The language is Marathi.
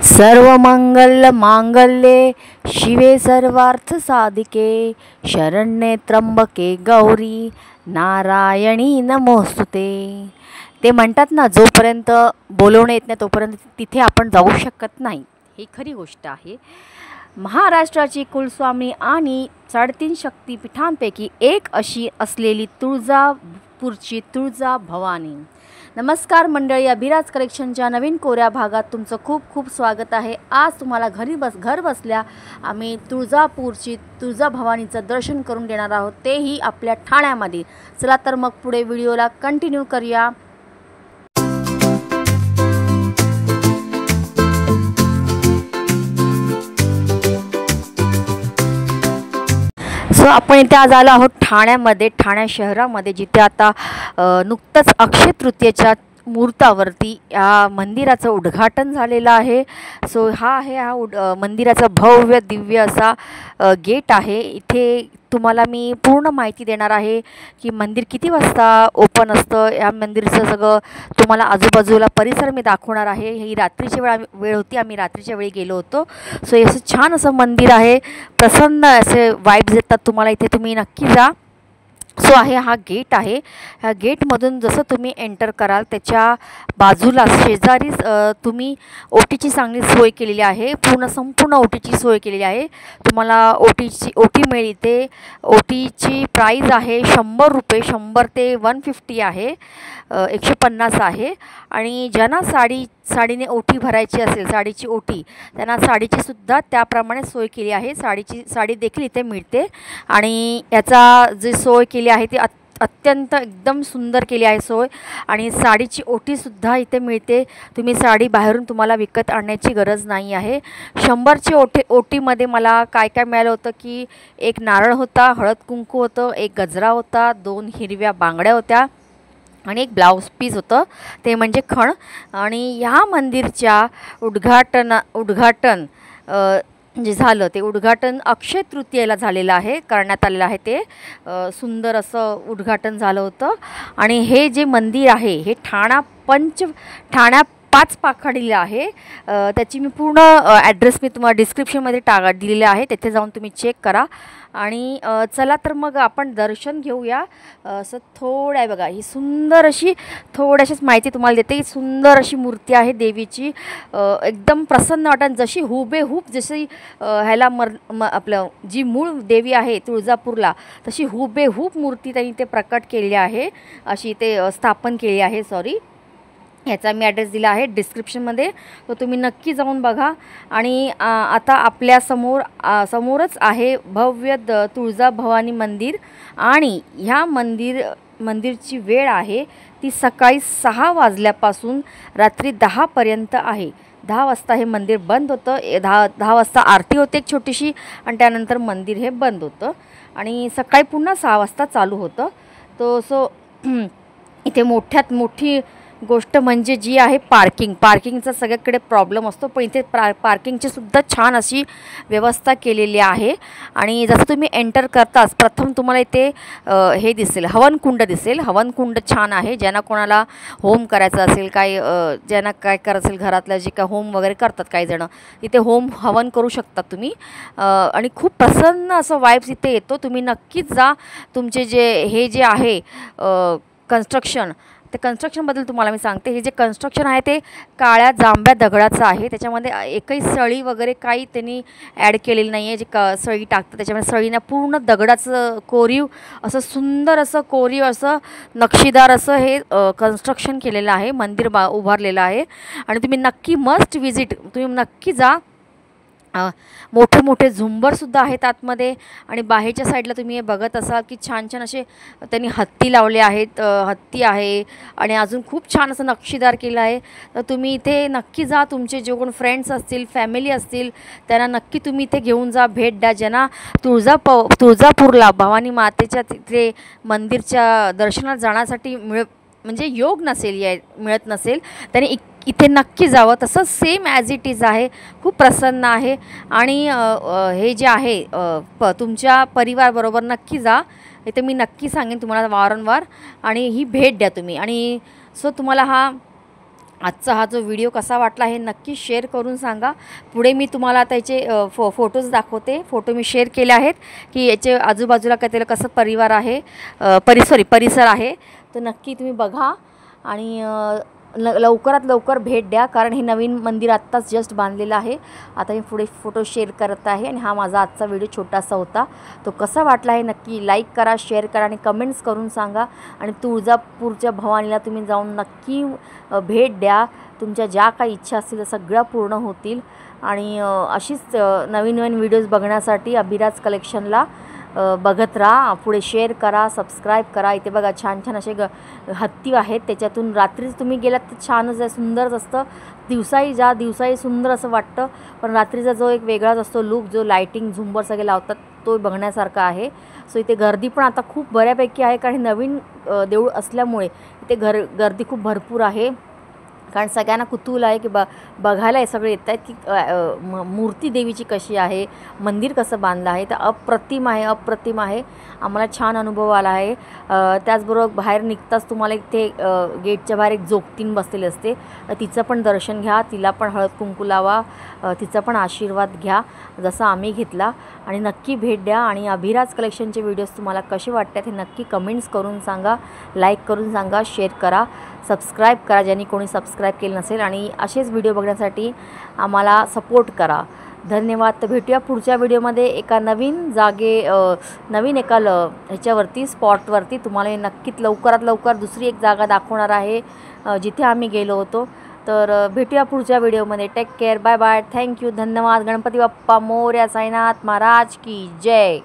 सर्वमंगल मांगल्ये शिवे सर्वार्थ साधिके शरण्ये त्र्यंबके गौरी नारायणी नमोस्तुते। ते म्हणतात ना, जोपर्यंत बोलवणे येत नाही तोपर्यंत तिथे आपण जाऊ शकत नाही, ही खरी गोष्ट आहे। महाराष्ट्राची कुलस्वामी आणि 3.5 शक्तिपीठांपैकी एक अशी असलेली तुळजापूरची तुळजा भवानी। नमस्कार मंडळी, अभिराज कलेक्शनच्या नवीन कोऱ्या भागात तुमचं खूप खूप स्वागत आहे। आज तुम्हाला घर बसल्या आम्ही तुळजापूरची तुळजा भवानीचं दर्शन करून देणार आहोत, तेही आपल्या ठाण्यामध्ये। चला तर मग पुढे व्हिडिओला कंटिन्यू करूया। आपण इथे आज आलो आहोत ठाण्यामध्ये, ठाणे शहरामध्ये, जिथे आता नुकतंच अक्षय तृतीयेच्या मुहूर्तावरती या मंदिराचं उद्घाटन झालेलं आहे। हा मंदिराचा भव्य दिव्य असा गेट आहे। इथे तुम्हाला मी पूर्ण माहिती देणार आहे की मंदिर किती वाजता ओपन असतं, या मंदिराचं सगळं तुम्हाला आजूबाजूला परिसर मी दाखवणार आहे। ही रात्रीची वेळ होती, आम्ही रात्रीच्या वेळी गेलो होतो। असं छान असं मंदिर आहे, प्रसन्न असे वाइब्स येतात तुम्हाला इथे, तुम्ही नक्की जा। हा गेट आहे। ह्या गेटमधून जसं तुम्ही एंटर कराल त्याच्या बाजूला शेजारीच तुम्ही ओटीची चांगली सोय केलेली आहे, संपूर्ण ओटीची सोय केलेली आहे। तुम्हाला ओटी मिळते। ओटीची प्राईज आहे 100 रुपये, 100 ते 150 आहे, 150 आहे। आणि ज्यांना साडीने ओटी भरायची असेल, साडीची ओटी, त्यांना साडीची सुद्धा त्याप्रमाणे सोय केली आहे। साडी देखील इथे मिळते आणि याचा जी सोय केली आहे ती अत्यंत एकदम सुंदर केली आहे सोय। आणि साडीची ओटीसुद्धा इथे मिळते, तुम्ही साडी बाहेरून तुम्हाला विकत आणण्याची गरज नाही आहे। 100ची ओटीमध्ये मला काय काय मिळालं होतं की एक नारळ होता, हळद कुंकू होतं, एक गजरा होता, 2 हिरव्या बांगड्या होत्या आणि एक ब्लाऊज पीस होतं, ते म्हणजे खण। आणि या मंदिरच्या उद्घाटन जे झालं, ते उद्घाटन अक्षय तृतीयेला झालेलं आहे, करण्यात आलेलं आहे। ते सुंदर असं उद्घाटन झालं होतं। आणि हे जे मंदिर आहे हे ठाणा 5 पाखाडीला आहे। त्याची मी पूर्ण ॲड्रेस मी तुम्हाला डिस्क्रिप्शनमध्ये दिलेला आहे, तिथे जाऊन तुम्ही चेक करा। आणि चला तर मग आपण दर्शन घेऊया। असं थोडं आहे बघा, ही सुंदर अशी थोड्याशीच माहिती तुम्हाला देते। सुंदर अशी मूर्ती आहे देवीची, एकदम प्रसन्न वाटण, जशी हुबेहूब जशी ह्याला आपलं जी मूळ देवी आहे तुळजापूरला, तशी हुबेहूब मूर्ती त्यांनी ते प्रकट केली आहे, अशी ते स्थापन केली आहे। ह्याचा मी ॲड्रेस दिला आहे डिस्क्रिप्शनमध्ये, तो तुम्ही नक्की जाऊन बघा। आणि आता आपल्या समोरच आहे भव्य तुळजा भवानी मंदिर। आणि ह्या मंदिरची वेळ आहे ती सकाळी 6 वाजल्यापासून रात्री 10 पर्यंत आहे। 10 वाजता हे मंदिर बंद होतं, 10 वाजता आरती होते एक छोटीशी, आणि त्यानंतर मंदिर हे बंद होतं। आणि सकाळी पुन्हा 6 वाजता चालू होतं। इथे मोठ्यात मोठी गोष्ट म्हणजे जी आहे पार्किंगचा सगळ्याकडे प्रॉब्लेम असतो, पण इथे पार्किंगची सुद्धा छान अशी व्यवस्था केलेली आहे। आणि जसं तुम्ही एंटर करताच प्रथम तुम्हाला इथे हे दिसेल, हवनकुंड दिसेल। हवनकुंड छान आहे, ज्यांना कोणाला होम करायचं असेल, ज्यांना काय करायचं असेल, घरातलं जे काय होम वगैरे करतात काही जण, इथे हवन करू शकतात तुम्ही। आणि खूप प्रसन्न असं वाइब्स इथे येतो, तुम्ही नक्कीच जा। तुमचे जे आहे कन्स्ट्रक्शन, ते कन्स्ट्रक्शनबद्दल तुम्हाला मी सांगते। हे जे कन्स्ट्रक्शन आहे ते काळ्या जांभ्या दगडाचं आहे, त्याच्यामध्ये एकही सळी वगैरे काही त्यांनी ॲड केलेली नाही आहे। जे सळी टाकतात त्याच्यामध्ये सळीनं पूर्ण दगडाचं कोरीव असं सुंदर असं कोरीव असं नक्षीदार असं हे कन्स्ट्रक्शन केलेलं आहे, मंदिर उभारलेलं आहे। आणि तुम्ही नक्की मस्ट विजिट, तुम्ही नक्की जा। मोठे मोठे झुंबरसुद्धा आहेत आतमध्ये। आणि बाहेरच्या साईडला तुम्ही हे बघत असाल की छान छान असे त्यांनी हत्ती लावले आहेत, हत्ती आहे आणि अजून खूप छान असं नक्षीदार केलं आहे। तर तुम्ही इथे नक्की जा, तुमचे जे कोण फ्रेंड्स असतील, फॅमिली असतील, त्यांना नक्की तुम्ही इथे घेऊन जा, भेट द्या। ज्यांना तुळजापूरला भवानी मातेच्या तिथे मंदिरच्या दर्शनात जाण्यासाठी म्हणजे योग मिळत नसेल, त्यांनी इथे नक्की जावं। तसंच सेम ॲज इट इज आहे, खूप प्रसन्न आहे। आणि हे जे आहे तुमच्या परिवाराबरोबर नक्की जा, इथे मी नक्की सांगेन तुम्हाला वारंवार, आणि ही भेट द्या तुम्ही। आणि तुम्हाला हा आजचा हा जो व्हिडिओ कसा वाटला हे नक्की शेअर करून सांगा. पुढे मी तुम्हाला त्याचे फोटोज दाखवते. फोटो मी शेअर केले आहेत की याचे आजूबाजूला काय त्याला कसं परिवार आहे, परिसर आहे. तर नक्की तुम्ही बघा आणि लवकरात लवकर भेट द्या, कारण हे नवीन मंदिर आत्ताच जस्ट बांधलेलं आहे. आता मी पुढे फोटो शेअर करत आहे आणि हा माझा आजचा व्हिडिओ छोटासा होता. तो कसा वाटला हे नक्की लाईक करा, शेअर करा आणि कमेंट्स करून सांगा. आणि तुळजापूरच्या भवानीला तुम्ही जाऊन नक्की भेट द्या. तुमच्या ज्या काही इच्छा असतील त्या सगळ्या पूर्ण होतील. आणि अशीच नवीन नवीन व्हिडिओज बघण्यासाठी अभिराज कलेक्शनला बघत राहा. पुढे शेअर करा, सबस्क्राईब करा. इथे बघा छान छान असे हत्ती आहेत. त्याच्यातून रात्रीच तुम्ही गेलात तर छानच आहे, सुंदरच असतं. दिवसाही सुंदर असं वाटतं, पण रात्रीचा जो एक वेगळाच असतो लूक, जो लाईटिंग झुंबर सगळे लावतात तो बघण्यासारखा आहे. सो इथे गर्दी पण आता खूप बऱ्यापैकी आहे, कारण नवीन देऊळ असल्यामुळे इथे गर्दी खूप भरपूर आहे. कारण सगळ्यांना कुतूहल आहे की बघायला हे सगळे येत आहेत की मूर्ती देवीची कशी आहे, मंदिर कसं बांधलं आहे. तर अप्रतिम आहे. आम्हाला छान अनुभव आला आहे. त्याचबरोबर बाहेर निघताच तुम्हाला इथे गेटच्या बाहेर एक जोगतीन बसलेली असते, तिचं पण दर्शन घ्या, तिला पण हळद कुंकू लावा, तिचा पण आशीर्वाद घ्या जसा आम्ही घेतला. आणि नक्की भेट द्या. आणि अभिराज कलेक्शनचे व्हिडिओज तुम्हाला कसे वाटतात हे नक्की कमेंट्स करून सांगा, लाईक करून सांगा, शेअर करा, सबस्क्राईब करा ज्यांनी कोणी सबस्क्राईब केलं नसेल. आणि असेच व्हिडिओ बघण्यासाठी आम्हाला सपोर्ट करा. धन्यवाद. तर भेटूया पुढच्या व्हिडिओमध्ये एका नवीन नवीन एका ह्याच्यावरती स्पॉटवरती. तुम्हाला हे नक्कीच लवकरात लवकर दुसरी एक जागा दाखवणार आहे जिथे आम्ही गेलो होतो. तर भेटूया पुढच्या व्हिडिओमध्ये. Take care, bye bye, thank you, धन्यवाद. गणपती बाप्पा मोरया, साईनाथ महाराज की जय.